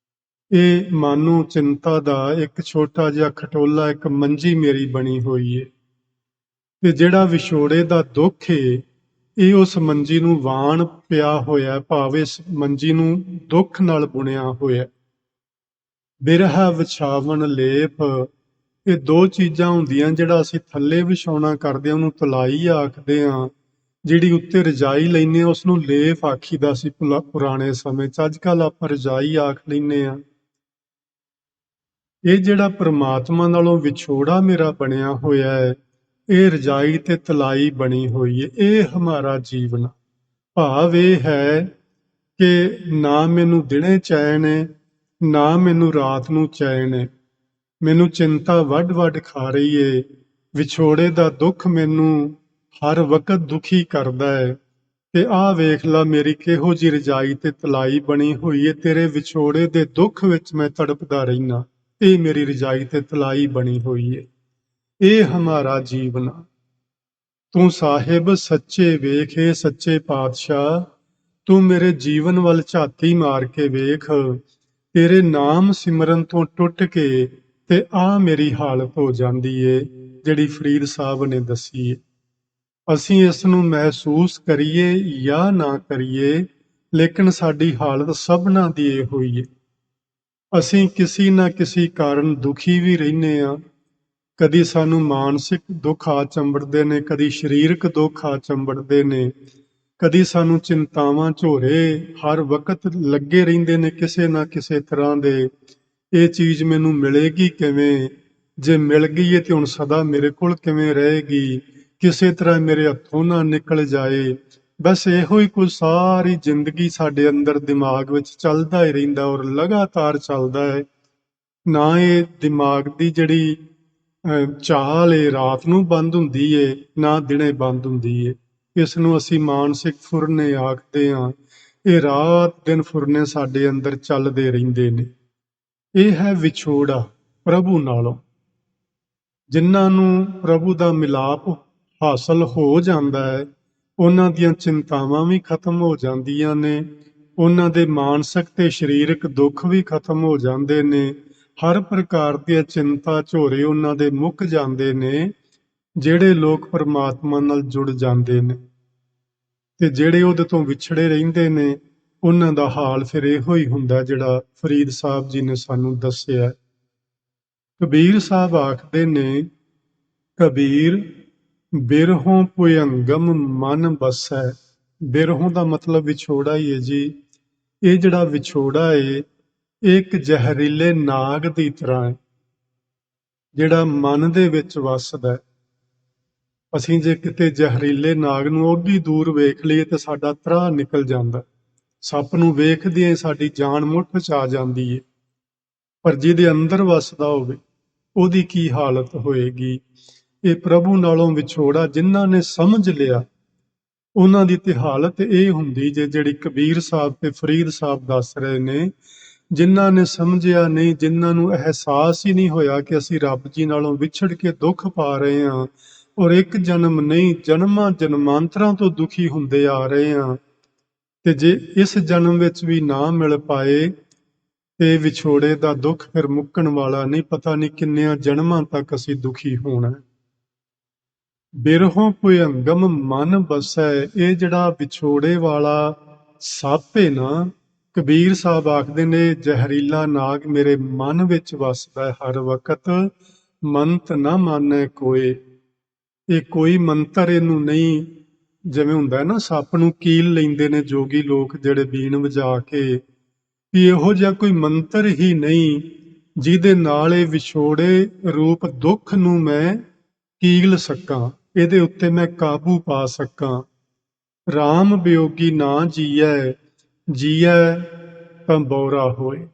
ਇਹ ਮਾਨੋ ਚਿੰਤਾ ਦਾ ਇੱਕ ਛੋਟਾ ਜਿਹਾ ਖਟੋਲਾ, ਇੱਕ ਮੰਜੀ ਮੇਰੀ ਬਣੀ ਹੋਈ ਏ। ਤੇ ਜਿਹੜਾ ਵਿਛੋੜੇ ਦਾ ਦੁੱਖ ਏ, ਇਹ ਉਸ ਮੰਜੀ ਨੂੰ ਵਾਣ ਪਿਆ ਹੋਇਆ, ਭਾਵ ਇਸ ਮੰਜੀ ਨੂੰ ਦੁੱਖ ਨਾਲ ਬੁਣਿਆ ਹੋਇਆ। ਬਿਰਹਾ ਵਿਛਾਵਨ ਲੇਪ, ਇਹ ਦੋ ਚੀਜ਼ਾਂ ਹੁੰਦੀਆਂ ਜਿਹੜਾ ਅਸੀਂ ਥੱਲੇ ਵਿਛਾਉਣਾ ਕਰਦੇ ਹਾਂ ਉਹਨੂੰ ਤਲਾਈ ਆਖਦੇ ਹਾਂ, ਜਿਹੜੀ ਉੱਤੇ ਰਜਾਈ ਲੈਂਦੇ ਹਾਂ ਉਸਨੂੰ ਲੇਪ ਆਖੀਦਾ ਸੀ ਪੁਰਾਣੇ ਸਮੇਂ 'ਚ। ਅੱਜ ਕੱਲ੍ਹ ਆਪਾਂ ਰਜਾਈ ਆਖ ਲੈਂਦੇ ਹਾਂ। ਇਹ ਜਿਹੜਾ ਪ੍ਰਮਾਤਮਾ ਨਾਲੋਂ ਵਿਛੋੜਾ ਮੇਰਾ ਬਣਿਆ ਹੋਇਆ ਹੈ, ਇਹ ਰਜਾਈ ਤੇ ਤਲਾਈ ਬਣੀ ਹੋਈ ਹੈ। ਇਹ ਹਮਾਰਾ ਜੀਵਨ। ਭਾਵ ਇਹ ਹੈ ਕਿ ਨਾ ਮੈਨੂੰ ਦਿਨੇ ਚੈਨ ਹੈ, ਨਾ ਮੈਨੂੰ ਰਾਤ ਨੂੰ ਚੈਨ ਹੈ। ਮੈਨੂੰ ਚਿੰਤਾ ਵੱਡ ਖਾ ਰਹੀ ਏ। ਵਿਛੋੜੇ ਦਾ ਦੁੱਖ ਮੈਨੂੰ ਹਰ ਵਕਤ ਦੁਖੀ ਕਰਦਾ ਹੈ। ਤੇ ਆਹ ਵੇਖ ਲਾ ਮੇਰੀ ਕਿਹੋ ਜਿਹੀ ਰਜਾਈ ਤੇ ਤਲਾਈ ਬਣੀ ਹੋਈ ਏ। ਤੇਰੇ ਵਿਛੋੜੇ ਦੇ ਦੁੱਖ ਵਿੱਚ ਮੈਂ ਤੜਪਦਾ ਰਹਿਣਾ। ਇਹ ਮੇਰੀ ਰਜਾਈ ਤੇ ਤਲਾਈ ਬਣੀ ਹੋਈ ਏ। ਇਹ ਹਮਾਰਾ ਜੀਵਨ। ਤੂੰ ਸਾਹਿਬ ਸੱਚੇ ਵੇਖੇ, ਸੱਚੇ ਪਾਤਸ਼ਾਹ ਤੂੰ ਮੇਰੇ ਜੀਵਨ ਵੱਲ ਝਾਤੀ ਮਾਰ ਕੇ ਵੇਖ ਤੇਰੇ ਨਾਮ ਸਿਮਰਨ ਤੋਂ ਟੁੱਟ ਕੇ ਤੇ ਆ ਮੇਰੀ ਹਾਲਤ ਹੋ ਜਾਂਦੀ ਏ, ਜਿਹੜੀ ਫਰੀਦ ਸਾਹਿਬ ਨੇ ਦੱਸੀ ਏ। ਅਸੀਂ ਇਸ ਨੂੰ ਮਹਿਸੂਸ ਕਰੀਏ ਜਾਂ ਨਾ ਕਰੀਏ, ਲੇਕਿਨ ਸਾਡੀ ਹਾਲਤ ਸਭਨਾਂ ਦੀ ਇਹ ਹੋਈ ਏ। ਅਸੀਂ ਕਿਸੇ ਨਾ ਕਿਸੇ ਕਾਰਨ ਦੁਖੀ ਵੀ ਰਹਿੰਦੇ ਹਾਂ। ਕਦੀ ਸਾਨੂੰ ਮਾਨਸਿਕ ਦੁੱਖ ਆ ਚੰਬੜਦੇ ਨੇ, ਕਦੀ ਸਰੀਰਕ ਦੁੱਖ ਆ ਚੰਬੜਦੇ ਨੇ, ਕਦੀ ਸਾਨੂੰ ਚਿੰਤਾਵਾਂ ਝੋਰੇ ਹਰ ਵਕਤ ਲੱਗੇ ਰਹਿੰਦੇ ਨੇ ਕਿਸੇ ਨਾ ਕਿਸੇ ਤਰ੍ਹਾਂ ਦੇ। ਇਹ ਚੀਜ਼ ਮੈਨੂੰ ਮਿਲੇਗੀ ਕਿਵੇਂ? ਜੇ ਮਿਲ ਗਈ ਹੈ ਤੇ ਹੁਣ ਸਦਾ ਮੇਰੇ ਕੋਲ ਕਿਵੇਂ ਰਹੇਗੀ? ਕਿਸੇ ਤਰ੍ਹਾਂ ਮੇਰੇ ਹੱਥੋਂ ਨਾ ਨਿਕਲ ਜਾਏ। ਬਸ ਇਹੋ ਹੀ ਕੁਝ ਸਾਰੀ ਜ਼ਿੰਦਗੀ ਸਾਡੇ ਅੰਦਰ ਦਿਮਾਗ ਵਿੱਚ ਚੱਲਦਾ ਹੀ ਰਹਿੰਦਾ ਔਰ ਲਗਾਤਾਰ ਚੱਲਦਾ ਹੈ। ਨਾ ਇਹ ਦਿਮਾਗ ਦੀ ਜਿਹੜੀ ਚਾਲ ਏ ਰਾਤ ਨੂੰ ਬੰਦ ਹੁੰਦੀ ਏ, ਨਾ ਦਿਨੇ ਬੰਦ ਹੁੰਦੀ ਏ। ਇਸ ਨੂੰ ਅਸੀਂ ਮਾਨਸਿਕ ਫੁਰਨੇ ਆਖਦੇ ਹਾਂ। ਇਹ ਰਾਤ ਦਿਨ ਫੁਰਨੇ ਸਾਡੇ ਅੰਦਰ ਚੱਲਦੇ ਰਹਿੰਦੇ ਨੇ। ਇਹ ਹੈ ਵਿਛੋੜਾ ਪ੍ਰਭੂ ਨਾਲੋਂ। ਜਿਨ੍ਹਾਂ ਨੂੰ ਪ੍ਰਭੂ ਦਾ ਮਿਲਾਪ ਹਾਸਲ ਹੋ ਜਾਂਦਾ ਹੈ, ਉਹਨਾਂ ਦੀਆਂ ਚਿੰਤਾਵਾਂ ਵੀ ਖਤਮ ਹੋ ਜਾਂਦੀਆਂ ਨੇ, ਉਹਨਾਂ ਦੇ ਮਾਨਸਿਕ ਤੇ ਸਰੀਰਕ ਦੁੱਖ ਵੀ ਖਤਮ ਹੋ ਜਾਂਦੇ ਨੇ। ਹਰ ਪ੍ਰਕਾਰ ਦੀਆਂ ਚਿੰਤਾ ਝੋਰੇ ਉਹਨਾਂ ਦੇ ਮੁੱਕ ਜਾਂਦੇ ਨੇ, ਜਿਹੜੇ ਲੋਕ ਪਰਮਾਤਮਾ ਨਾਲ ਜੁੜ ਜਾਂਦੇ ਨੇ। ਤੇ ਜਿਹੜੇ ਉਹਦੇ ਤੋਂ ਵਿਛੜੇ ਰਹਿੰਦੇ ਨੇ, ਉਹਨਾਂ ਦਾ ਹਾਲ ਫਿਰ ਇਹੋ ਹੀ ਹੁੰਦਾ ਜਿਹੜਾ ਫਰੀਦ ਸਾਹਿਬ ਜੀ ਨੇ ਸਾਨੂੰ ਦੱਸਿਆ। ਕਬੀਰ ਸਾਹਿਬ ਆਖਦੇ ਨੇ, ਕਬੀਰ ਬਿਰਹੋਂ ਭੁਯੰਗਮ ਮਨ ਬਸੈ। ਬਿਰਹੋਂ ਦਾ ਮਤਲਬ ਵਿਛੋੜਾ ਹੀ ਹੈ ਜੀ। ਇਹ ਜਿਹੜਾ ਵਿਛੋੜਾ ਏ, ਇੱਕ ਜ਼ਹਿਰੀਲੇ ਨਾਗ ਦੀ ਤਰ੍ਹਾਂ ਹੈ, ਜਿਹੜਾ ਮਨ ਦੇ ਵਿੱਚ ਵੱਸਦਾ ਹੈ। ਅਸੀਂ ਜੇ ਕਿਤੇ ਜ਼ਹਿਰੀਲੇ ਨਾਗ ਨੂੰ ਓਡੀ ਦੂਰ ਵੇਖ ਲਈਏ ਤੇ ਸਾਡਾ ਤਰਾਹ ਨਿਕਲ ਜਾਂਦਾ। ਸੱਪ ਨੂੰ ਵੇਖਦੇ ਸਾਡੀ ਜਾਨ ਮੁੱਠ 'ਚ ਆ ਜਾਂਦੀ ਏ। ਪਰ ਜਿਹਦੇ ਅੰਦਰ ਵੱਸਦਾ ਹੋਵੇ, ਉਹਦੀ ਕੀ ਹਾਲਤ ਹੋਏਗੀ? ਇਹ ਪ੍ਰਭੂ ਨਾਲੋਂ ਵਿਛੋੜਾ ਜਿਨ੍ਹਾਂ ਨੇ ਸਮਝ ਲਿਆ, ਉਹਨਾਂ ਦੀ ਤੇ ਹਾਲਤ ਇਹ ਹੁੰਦੀ ਜਿਹੜੀ ਕਬੀਰ ਸਾਹਿਬ ਤੇ ਫਰੀਦ ਸਾਹਿਬ ਦੱਸ ਰਹੇ ਨੇ। ਜਿਨ੍ਹਾਂ ਨੇ ਸਮਝਿਆ ਨਹੀਂ, ਜਿਨ੍ਹਾਂ ਨੂੰ ਅਹਿਸਾਸ ਹੀ ਨਹੀਂ ਹੋਇਆ ਕਿ ਅਸੀਂ ਰੱਬ ਜੀ ਨਾਲੋਂ ਵਿਛੜ ਕੇ ਦੁੱਖ ਪਾ ਰਹੇ ਹਾਂ ਔਰ ਇੱਕ ਜਨਮ ਨਹੀਂ ਜਨਮਾਂ ਜਨਮਾਂਤਰਾਂ ਤੋਂ ਦੁਖੀ ਹੁੰਦੇ ਆ ਰਹੇ ਹਾਂ, ਤੇ ਜੇ ਇਸ ਜਨਮ ਵਿੱਚ ਵੀ ਨਾ ਮਿਲ ਪਾਏ ਤੇ ਵਿਛੋੜੇ ਦਾ ਦੁੱਖ ਫਿਰ ਮੁੱਕਣ ਵਾਲਾ ਨਹੀਂ। ਪਤਾ ਨਹੀਂ ਕਿੰਨਿਆਂ ਜਨਮਾਂ ਤੱਕ ਅਸੀਂ ਦੁਖੀ ਹੋਣਾ। ਬਿਰਹੋਂ ਭੁਯੰਗਮ ਮਨ ਬਸੈ। ਇਹ ਜਿਹੜਾ ਵਿਛੋੜੇ ਵਾਲਾ ਸੱਪ ਹੈ ਨਾ, ਕਬੀਰ ਸਾਹਿਬ ਆਖਦੇ ਨੇ, ਜ਼ਹਿਰੀਲਾ ਨਾਗ ਮੇਰੇ ਮਨ ਵਿੱਚ ਵੱਸਦਾ ਹਰ ਵਕਤ। ਮੰਤ ਨਾ ਮਾਨੈ ਕੋਏ। ਇਹ ਕੋਈ ਮੰਤਰ ਇਹਨੂੰ ਨਹੀਂ, ਜਿਵੇਂ ਹੁੰਦਾ ਨਾ ਸੱਪ ਨੂੰ ਕੀਲ ਲੈਂਦੇ ਨੇ ਜੋਗੀ ਲੋਕ ਜਿਹੜੇ ਬੀਣ ਵਜਾ ਕੇ, ਵੀ ਇਹੋ ਜਿਹਾ ਕੋਈ ਮੰਤਰ ਹੀ ਨਹੀਂ ਜਿਹਦੇ ਨਾਲ ਇਹ ਵਿਛੋੜੇ ਰੂਪ ਦੁੱਖ ਨੂੰ ਮੈਂ ਕੀਲ ਸਕਾਂ, ਇਹਦੇ ਉੱਤੇ ਮੈਂ ਕਾਬੂ ਪਾ ਸਕਾਂ। ਰਾਮ ਵਿਯੋਗੀ ਨਾ ਜੀਐ, ਜੀਐ ਤਾਂ ਬੌਰਾ ਹੋਏ।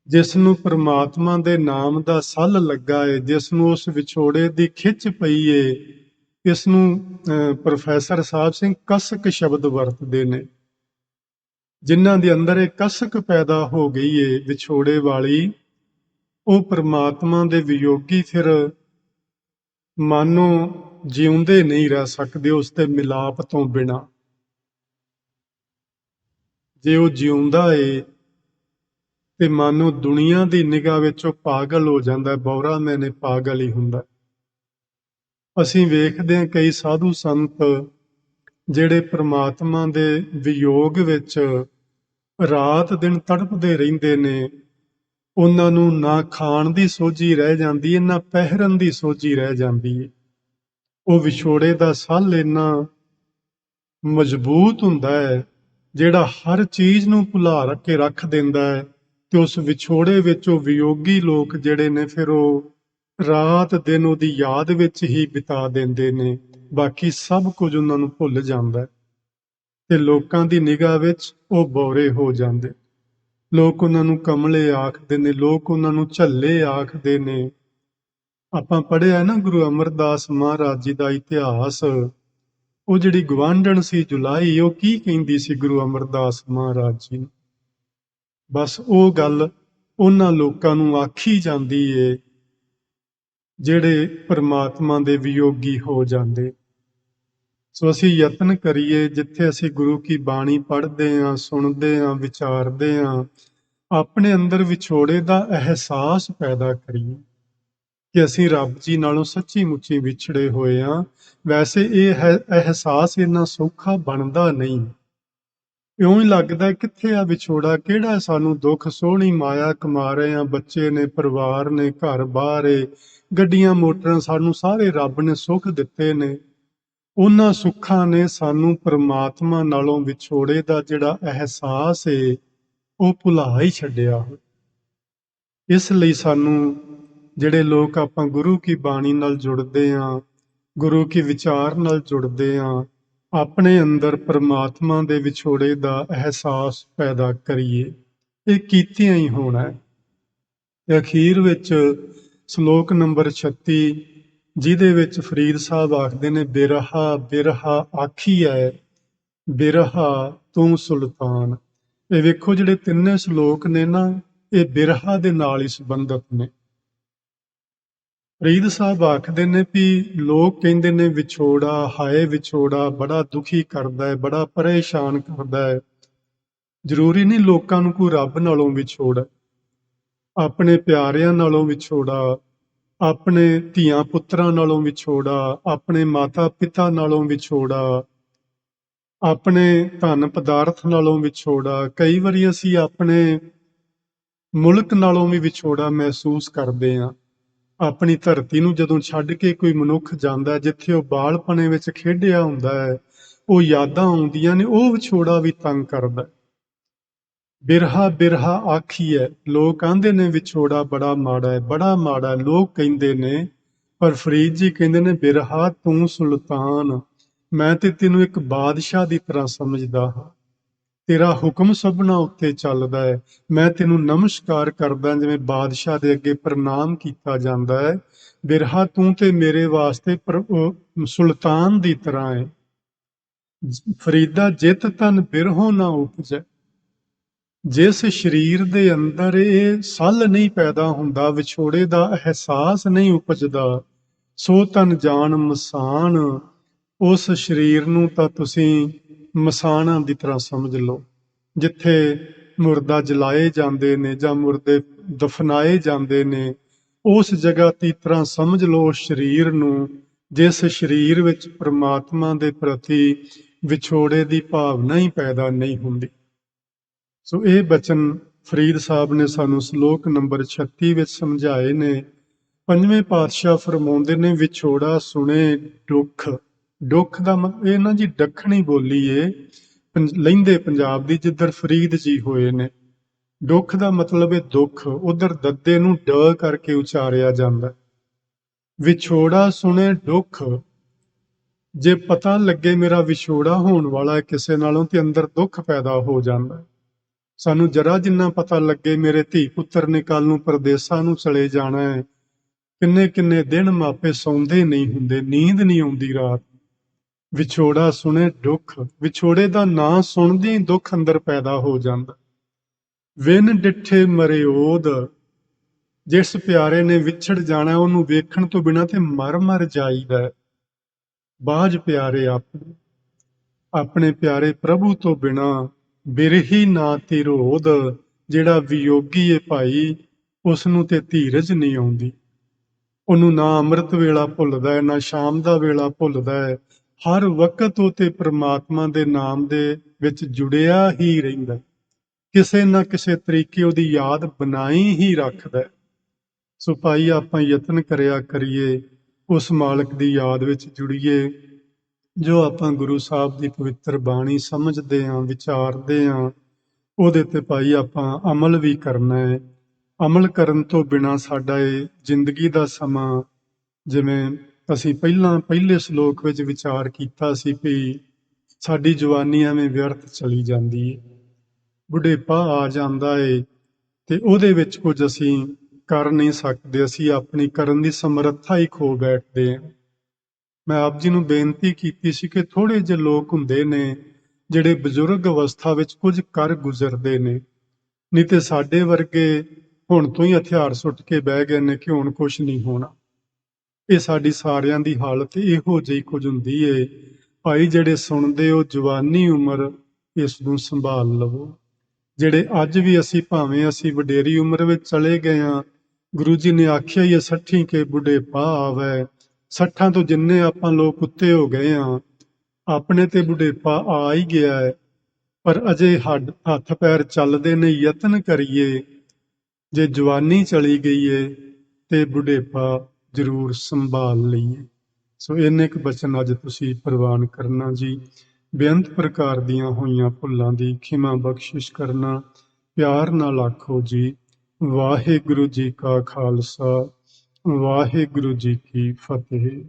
ਜਿਸ ਨੂੰ ਪ੍ਰਮਾਤਮਾ ਦੇ ਨਾਮ ਦਾ ਸੱਲ ਲੱਗਾ ਏ, ਜਿਸ ਨੂੰ ਉਸ ਵਿਛੋੜੇ ਦੀ ਖਿੱਚ ਪਈ ਏ, ਇਸ ਨੂੰ ਪ੍ਰੋਫੈਸਰ ਸਾਹਿਬ ਸਿੰਘ ਕਸਕ ਸ਼ਬਦ ਵਰਤਦੇ ਨੇ। ਜਿਨ੍ਹਾਂ ਦੇ ਅੰਦਰ ਇਹ ਕਸਕ ਪੈਦਾ ਹੋ ਗਈ ਏ ਵਿਛੋੜੇ ਵਾਲੀ, ਉਹ ਪ੍ਰਮਾਤਮਾ ਦੇ ਵਿਯੋਗੀ ਫਿਰ ਮਾਨੋ ਜਿਉਂਦੇ ਨਹੀਂ ਰਹਿ ਸਕਦੇ ਉਸ ਦੇ ਮਿਲਾਪ ਤੋਂ ਬਿਨਾਂ। ਜੇ ਉਹ ਜਿਉਂਦਾ ਏ ਤੇ ਮਾਨੋ ਦੁਨੀਆ ਦੀ ਨਿਗਾਹ ਵਿੱਚ ਉਹ ਪਾਗਲ ਹੋ ਜਾਂਦਾ। ਬੌਰਾ ਮੈਨੇ ਪਾਗਲ ਹੀ ਹੁੰਦਾ। ਅਸੀਂ ਵੇਖਦੇ ਹਾਂ ਕਈ ਸਾਧੂ ਸੰਤ ਜਿਹੜੇ ਪ੍ਰਮਾਤਮਾ ਦੇ ਵਿਯੋਗ ਵਿੱਚ ਰਾਤ ਦਿਨ ਤੜਪਦੇ ਰਹਿੰਦੇ ਨੇ। ਉਹਨਾਂ ਨੂੰ ਨਾ ਖਾਣ ਦੀ ਸੋਝੀ ਰਹਿ ਜਾਂਦੀ ਹੈ, ਨਾ ਪਹਿਰਨ ਦੀ ਸੋਝੀ ਰਹਿ ਜਾਂਦੀ ਹੈ। ਉਹ ਵਿਛੋੜੇ ਦਾ ਸੱਲ ਇੰਨਾ ਮਜ਼ਬੂਤ ਹੁੰਦਾ ਹੈ ਜਿਹੜਾ ਹਰ ਚੀਜ਼ ਨੂੰ ਭੁਲਾ ਕੇ ਰੱਖ ਦਿੰਦਾ ਹੈ। ਤੇ ਉਸ ਵਿਛੋੜੇ ਵਿੱਚ ਉਹ ਵਿਯੋਗੀ ਲੋਕ ਜਿਹੜੇ ਨੇ, ਫਿਰ ਉਹ ਰਾਤ ਦਿਨ ਉਹਦੀ ਯਾਦ ਵਿੱਚ ਹੀ ਬਿਤਾ ਦਿੰਦੇ ਨੇ। ਬਾਕੀ ਸਭ ਕੁਝ ਉਹਨਾਂ ਨੂੰ ਭੁੱਲ ਜਾਂਦਾ ਤੇ ਲੋਕਾਂ ਦੀ ਨਿਗਾਹ ਵਿੱਚ ਉਹ ਬੌਰੇ ਹੋ ਜਾਂਦੇ। ਲੋਕ ਉਹਨਾਂ ਨੂੰ ਕਮਲੇ ਆਖਦੇ ਨੇ, ਲੋਕ ਉਹਨਾਂ ਨੂੰ ਝੱਲੇ ਆਖਦੇ ਨੇ। ਆਪਾਂ ਪੜ੍ਹਿਆ ਨਾ ਗੁਰੂ ਅਮਰਦਾਸ ਮਹਾਰਾਜ ਜੀ ਦਾ ਇਤਿਹਾਸ। ਉਹ ਜਿਹੜੀ ਗਵਾਂਢਣ ਸੀ ਜੁਲਾਈ, ਉਹ ਕੀ ਕਹਿੰਦੀ ਸੀ ਗੁਰੂ ਅਮਰਦਾਸ ਮਹਾਰਾਜ ਜੀ ਨੂੰ? ਬਸ ਉਹ ਗੱਲ ਉਹਨਾਂ ਲੋਕਾਂ ਨੂੰ ਆਖੀ ਜਾਂਦੀ ਏ ਜਿਹੜੇ ਪਰਮਾਤਮਾ ਦੇ ਵਿਯੋਗੀ ਹੋ ਜਾਂਦੇ। ਸੋ ਅਸੀਂ ਯਤਨ ਕਰੀਏ, ਜਿੱਥੇ ਅਸੀਂ ਗੁਰੂ ਕੀ ਬਾਣੀ ਪੜ੍ਹਦੇ ਹਾਂ, ਸੁਣਦੇ ਹਾਂ, ਵਿਚਾਰਦੇ ਹਾਂ, ਆਪਣੇ ਅੰਦਰ ਵਿਛੋੜੇ ਦਾ ਅਹਿਸਾਸ ਪੈਦਾ ਕਰੀਏ ਕਿ ਅਸੀਂ ਰੱਬ ਜੀ ਨਾਲੋਂ ਸੱਚੀ ਮੁੱਚੀ ਵਿਛੜੇ ਹੋਏ ਹਾਂ। ਵੈਸੇ ਇਹ ਅਹਿਸਾਸ ਇੰਨਾ ਸੌਖਾ ਬਣਦਾ ਨਹੀਂ। ਇਉਂ ਹੀ ਲੱਗਦਾ ਕਿੱਥੇ ਆ ਵਿਛੋੜਾ, ਕਿਹੜਾ ਸਾਨੂੰ ਦੁੱਖ, ਸੋਹਣੀ ਮਾਇਆ ਕਮਾ ਰਹੇ ਆ, ਬੱਚੇ ਨੇ, ਪਰਿਵਾਰ ਨੇ, ਘਰ ਬਾਹਰ ਏ, ਗੱਡੀਆਂ ਮੋਟਰਾਂ, ਸਾਨੂੰ ਸਾਰੇ ਰੱਬ ਨੇ ਸੁੱਖ ਦਿੱਤੇ ਨੇ। ਉਹਨਾਂ ਸੁੱਖਾਂ ਨੇ ਸਾਨੂੰ ਪਰਮਾਤਮਾ ਨਾਲੋਂ ਵਿਛੋੜੇ ਦਾ ਜਿਹੜਾ ਅਹਿਸਾਸ ਏ ਉਹ ਭੁਲਾ ਹੀ ਛੱਡਿਆ। ਇਸ ਲਈ ਸਾਨੂੰ ਜਿਹੜੇ ਲੋਕ ਆਪਾਂ ਗੁਰੂ ਕੀ ਬਾਣੀ ਨਾਲ ਜੁੜਦੇ ਹਾਂ, ਗੁਰੂ ਕੀ ਵਿਚਾਰ ਨਾਲ ਜੁੜਦੇ ਹਾਂ, ਆਪਣੇ ਅੰਦਰ ਪਰਮਾਤਮਾ ਦੇ ਵਿਛੋੜੇ ਦਾ ਅਹਿਸਾਸ ਪੈਦਾ ਕਰੀਏ। ਇਹ ਕੀਤਿਆਂ ਹੀ ਹੋਣਾ ਹੈ। ਤੇ ਅਖੀਰ ਵਿੱਚ ਸ਼ਲੋਕ ਨੰਬਰ 36, ਜਿਹਦੇ ਵਿੱਚ ਫਰੀਦ ਸਾਹਿਬ ਆਖਦੇ ਨੇ, ਬਿਰਹਾ ਬਿਰਹਾ ਆਖੀਐ ਬਿਰਹਾ ਤੂੰ ਸੁਲਤਾਨ। ਇਹ ਵੇਖੋ ਜਿਹੜੇ ਤਿੰਨੇ ਸ਼ਲੋਕ ਨੇ ਨਾ, ਇਹ ਬਿਰਹਾ ਦੇ ਨਾਲ ਹੀ ਸੰਬੰਧਿਤ ਨੇ। ਫਰੀਦ ਸਾਹਿਬ ਆਖਦੇ ਨੇ ਵੀ ਲੋਕ ਕਹਿੰਦੇ ਨੇ ਵਿਛੋੜਾ, ਹਾਏ ਵਿਛੋੜਾ ਬੜਾ ਦੁਖੀ ਕਰਦਾ ਹੈ, ਬੜਾ ਪਰੇਸ਼ਾਨ ਕਰਦਾ ਹੈ। ਜ਼ਰੂਰੀ ਨਹੀਂ ਲੋਕਾਂ ਨੂੰ ਕੋਈ ਰੱਬ ਨਾਲੋਂ ਵਿਛੋੜਾ, ਆਪਣੇ ਪਿਆਰਿਆਂ ਨਾਲੋਂ ਵਿਛੋੜਾ, ਆਪਣੇ ਧੀਆਂ ਪੁੱਤਰਾਂ ਨਾਲੋਂ ਵਿਛੋੜਾ, ਆਪਣੇ ਮਾਤਾ ਪਿਤਾ ਨਾਲੋਂ ਵਿਛੋੜਾ, ਆਪਣੇ ਧਨ ਪਦਾਰਥ ਨਾਲੋਂ ਵਿਛੋੜਾ। ਕਈ ਵਾਰੀ ਅਸੀਂ ਆਪਣੇ ਮੁਲਕ ਨਾਲੋਂ ਵੀ ਵਿਛੋੜਾ ਮਹਿਸੂਸ ਕਰਦੇ ਹਾਂ। ਆਪਣੀ ਧਰਤੀ ਨੂੰ ਜਦੋਂ ਛੱਡ ਕੇ ਕੋਈ ਮਨੁੱਖ ਜਾਂਦਾ, ਜਿੱਥੇ ਉਹ ਬਾਲਪਣੇ ਵਿੱਚ ਖੇਡਿਆ ਹੁੰਦਾ ਹੈ, ਉਹ ਯਾਦਾਂ ਆਉਂਦੀਆਂ ਨੇ, ਉਹ ਵਿਛੋੜਾ ਵੀ ਤੰਗ ਕਰਦਾ। ਬਿਰਹਾ ਬਿਰਹਾ ਆਖੀਐ, ਲੋਕ ਆਂਦੇ ਨੇ ਵਿਛੋੜਾ ਬੜਾ ਮਾੜਾ ਹੈ, ਬੜਾ ਮਾੜਾ ਲੋਕ ਕਹਿੰਦੇ ਨੇ, ਪਰ ਫਰੀਦ ਜੀ ਕਹਿੰਦੇ ਨੇ ਬਿਰਹਾ ਤੂੰ ਸੁਲਤਾਨ, ਮੈਂ ਤੇ ਤੈਨੂੰ ਇੱਕ ਬਾਦਸ਼ਾਹ ਦੀ ਤਰ੍ਹਾਂ ਸਮਝਦਾ ਹਾਂ। ਤੇਰਾ ਹੁਕਮ ਸਭਨਾ ਉੱਤੇ ਚੱਲਦਾ ਹੈ, ਮੈਂ ਤੈਨੂੰ ਨਮਸਕਾਰ ਕਰਦਾ ਜਿਵੇਂ ਬਾਦਸ਼ਾਹ ਦੇ ਅੱਗੇ ਪ੍ਰਣਾਮ ਕੀਤਾ ਜਾਂਦਾ ਹੈ। ਬਿਰਹਾ ਤੂੰ ਤੇ ਮੇਰੇ ਵਾਸਤੇ ਸੁਲਤਾਨ ਦੀ ਤਰ੍ਹਾਂ ਹੈ। ਫਰੀਦਾ ਜਿਤ ਤਨ ਬਿਰਹੋਂ ਨਾ ਉਪਜੈ, ਜਿਸ ਸਰੀਰ ਦੇ ਅੰਦਰ ਇਹ ਸੱਲ ਨਹੀਂ ਪੈਦਾ ਹੁੰਦਾ, ਵਿਛੋੜੇ ਦਾ ਅਹਿਸਾਸ ਨਹੀਂ ਉਪਜਦਾ, ਸੋ ਤਨ ਜਾਣ ਮਸਾਨ, ਉਸ ਸਰੀਰ ਨੂੰ ਤਾਂ ਤੁਸੀਂ ਮਸਾਣਾਂ ਦੀ ਤਰ੍ਹਾਂ ਸਮਝ ਲਓ। ਜਿੱਥੇ ਮੁਰਦਾ ਜਲਾਏ ਜਾਂਦੇ ਨੇ ਜਾਂ ਮੁਰਦੇ ਦਫਨਾਏ ਜਾਂਦੇ ਨੇ, ਉਸ ਜਗ੍ਹਾ ਦੀ ਤਰ੍ਹਾਂ ਸਮਝ ਲਓ ਉਸ ਸਰੀਰ ਨੂੰ, ਜਿਸ ਸਰੀਰ ਵਿੱਚ ਪ੍ਰਮਾਤਮਾ ਦੇ ਪ੍ਰਤੀ ਵਿਛੋੜੇ ਦੀ ਭਾਵਨਾ ਹੀ ਪੈਦਾ ਨਹੀਂ ਹੁੰਦੀ। ਸੋ ਇਹ ਬਚਨ ਫਰੀਦ ਸਾਹਿਬ ਨੇ ਸਾਨੂੰ ਸ਼ਲੋਕ ਨੰਬਰ 36 ਵਿੱਚ ਸਮਝਾਏ ਨੇ। ਪੰਜਵੇਂ ਪਾਤਸ਼ਾਹ ਫਰਮਾਉਂਦੇ ਨੇ, ਵਿਛੋੜਾ ਸੁਣੇ ਦੁੱਖ। ਦੁੱਖ ਦਾ ਇਹ ਨਾ ਜੀ ਦੱਖਣੀ ਬੋਲੀ ਏ ਲਹਿੰਦੇ ਪੰਜਾਬ ਦੀ, ਜਿੱਧਰ ਫਰੀਦ ਜੀ ਹੋਏ ਨੇ। ਦੁੱਖ ਦਾ ਮਤਲਬ ਹੈ ਦੁੱਖ, ਉਧਰ ਦੱਦੇ ਨੂੰ ਡ ਕਰਕੇ ਉਚਾਰਿਆ ਜਾਂਦਾ। ਵਿਛੋੜਾ ਸੁਣੇ ਦੁੱਖ, ਜੇ ਪਤਾ ਲੱਗੇ ਮੇਰਾ ਵਿਛੋੜਾ ਹੋਣ ਵਾਲਾ ਹੈ ਕਿਸੇ ਨਾਲੋਂ, ਤੇ ਅੰਦਰ ਦੁੱਖ ਪੈਦਾ ਹੋ ਜਾਂਦਾ। ਸਾਨੂੰ ਜਰਾ ਜਿੰਨਾ ਪਤਾ ਲੱਗੇ ਮੇਰੇ ਧੀ ਪੁੱਤਰ ਨੇ ਕੱਲ ਨੂੰ ਪਰਦੇਸਾਂ ਨੂੰ ਚਲੇ ਜਾਣਾ ਹੈ, ਕਿੰਨੇ ਕਿੰਨੇ ਦਿਨ ਮਾਪੇ ਸੌਂਦੇ ਨਹੀਂ ਹੁੰਦੇ, ਨੀਂਦ ਨਹੀਂ ਆਉਂਦੀ ਰਾਤ। ਵਿਛੋੜਾ ਸੁਣੇ ਦੁੱਖ, ਵਿਛੋੜੇ ਦਾ ਨਾਂ ਸੁਣਦੇ ਹੀ ਦੁੱਖ ਅੰਦਰ ਪੈਦਾ ਹੋ ਜਾਂਦਾ। ਵਿਨ ਡਿੱਠੇ ਮਰਿਓਦ, ਜਿਸ ਪਿਆਰੇ ਨੇ ਵਿਛੜ ਜਾਣਾ ਉਹਨੂੰ ਵੇਖਣ ਤੋਂ ਬਿਨਾਂ ਤੇ ਮਰ ਮਰ ਜਾਈਦਾ। ਬਾਝ ਪਿਆਰੇ ਆਪਣੇ, ਆਪਣੇ ਪਿਆਰੇ ਪ੍ਰਭੂ ਤੋਂ ਬਿਨਾਂ ਬਿਰਹੀ ਨਾ ਧੀਰੋਧ, ਜਿਹੜਾ ਵਿਯੋਗੀ ਏ ਭਾਈ, ਉਸ ਨੂੰ ਤੇ ਧੀਰਜ ਨਹੀਂ ਆਉਂਦੀ। ਉਹਨੂੰ ਨਾ ਅੰਮ੍ਰਿਤ ਵੇਲਾ ਭੁੱਲਦਾ ਹੈ, ਨਾ ਸ਼ਾਮ ਦਾ ਵੇਲਾ ਭੁੱਲਦਾ ਹੈ। ਹਰ ਵਕਤ ਉਹ ਤੇ ਪ੍ਰਮਾਤਮਾ ਦੇ ਨਾਮ ਦੇ ਵਿੱਚ ਜੁੜਿਆ ਹੀ ਰਹਿੰਦਾ, ਕਿਸੇ ਨਾ ਕਿਸੇ ਤਰੀਕੇ ਉਹਦੀ ਯਾਦ ਬਣਾਈ ਹੀ ਰੱਖਦਾ। ਸੋ ਭਾਈ ਆਪਾਂ ਯਤਨ ਕਰਿਆ ਕਰੀਏ, ਉਸ ਮਾਲਕ ਦੀ ਯਾਦ ਵਿੱਚ ਜੁੜੀਏ, ਜੋ ਆਪਾਂ ਗੁਰੂ ਸਾਹਿਬ ਦੀ ਪਵਿੱਤਰ ਬਾਣੀ ਸਮਝਦੇ ਹਾਂ, ਵਿਚਾਰਦੇ ਹਾਂ, ਉਹਦੇ ਤੇ ਭਾਈ ਆਪਾਂ ਅਮਲ ਵੀ ਕਰਨਾ ਹੈ। ਅਮਲ ਕਰਨ ਤੋਂ ਬਿਨਾਂ ਸਾਡਾ ਇਹ ਜ਼ਿੰਦਗੀ ਦਾ ਸਮਾਂ, ਜਿਵੇਂ ਅਸੀਂ ਪਹਿਲੇ ਸ਼ਲੋਕ ਵਿੱਚ ਵਿਚਾਰ ਕੀਤਾ ਸੀ ਵੀ ਸਾਡੀ ਜਵਾਨੀ ਐਵੇਂ ਵਿਅਰਥ ਚਲੀ ਜਾਂਦੀ ਹੈ, ਬੁਢੇਪਾ ਆ ਜਾਂਦਾ ਏ ਤੇ ਉਹਦੇ ਵਿੱਚ ਕੁਝ ਅਸੀਂ ਕਰ ਨਹੀਂ ਸਕਦੇ, ਅਸੀਂ ਆਪਣੀ ਕਰਨ ਦੀ ਸਮਰੱਥਾ ਹੀ ਖੋ ਬੈਠਦੇ ਹਾਂ। ਮੈਂ ਆਪ ਜੀ ਨੂੰ ਬੇਨਤੀ ਕੀਤੀ ਸੀ ਕਿ ਥੋੜੇ ਜਿਹੇ ਲੋਕ ਹੁੰਦੇ ਨੇ ਜਿਹੜੇ ਬਜ਼ੁਰਗ ਅਵਸਥਾ ਵਿੱਚ ਕੁਝ ਕਰ ਗੁਜ਼ਰਦੇ ਨੇ, ਨਹੀਂ ਤੇ ਸਾਡੇ ਵਰਗੇ ਹੁਣ ਤੋਂ ਹੀ ਹਥਿਆਰ ਸੁੱਟ ਕੇ ਬਹਿ ਗਏ ਨੇ ਕਿ ਹੁਣ ਕੁਛ ਨਹੀਂ ਹੋਣਾ। ਇਹ ਸਾਡੀ ਸਾਰਿਆਂ ਦੀ ਹਾਲਤ ਇਹੋ ਜਿਹੀ ਕੁਝ ਹੁੰਦੀ ਏ। ਭਾਈ ਜਿਹੜੇ ਸੁਣਦੇ ਹੋ, ਜਵਾਨੀ ਉਮਰ ਇਸ ਨੂੰ ਸੰਭਾਲ ਲਵੋ, ਜਿਹੜੇ ਅੱਜ ਵੀ ਅਸੀਂ ਭਾਵੇਂ ਅਸੀਂ ਵਡੇਰੀ ਉਮਰ ਵਿੱਚ ਚਲੇ ਗਏ ਹਾਂ, ਗੁਰੂ ਜੀ ਨੇ ਆਖਿਆ ਹੀ ਹੈ 60 ਕੇ ਬੁਢੇਪਾ ਆਵੈ। 60 ਤੋਂ ਜਿੰਨੇ ਆਪਾਂ ਲੋਕ ਉੱਤੇ ਹੋ ਗਏ ਹਾਂ, ਆਪਣੇ ਤੇ ਬੁਢੇਪਾ ਆ ਹੀ ਗਿਆ ਹੈ, ਪਰ ਅਜੇ ਹੱਥ ਪੈਰ ਚੱਲਦੇ ਨੇ, ਯਤਨ ਕਰੀਏ। ਜੇ ਜਵਾਨੀ ਚਲੀ ਗਈ ਏ ਤੇ ਬੁਢੇਪਾ ਜ਼ਰੂਰ ਸੰਭਾਲ ਲਈਏ। ਸੋ ਇੰਨੇ ਕੁ ਬਚਨ ਅੱਜ ਤੁਸੀਂ ਪ੍ਰਵਾਨ ਕਰਨਾ ਜੀ। ਬੇਅੰਤ ਪ੍ਰਕਾਰ ਦੀਆਂ ਹੋਈਆਂ ਭੁੱਲਾਂ ਦੀ ਖਿਮਾ ਬਖਸ਼ਿਸ਼ ਕਰਨਾ। ਪਿਆਰ ਨਾਲ ਆਖੋ ਜੀ, ਵਾਹਿਗੁਰੂ ਜੀ ਕਾ ਖਾਲਸਾ, ਵਾਹਿਗੁਰੂ ਜੀ ਕੀ ਫਤਿਹ।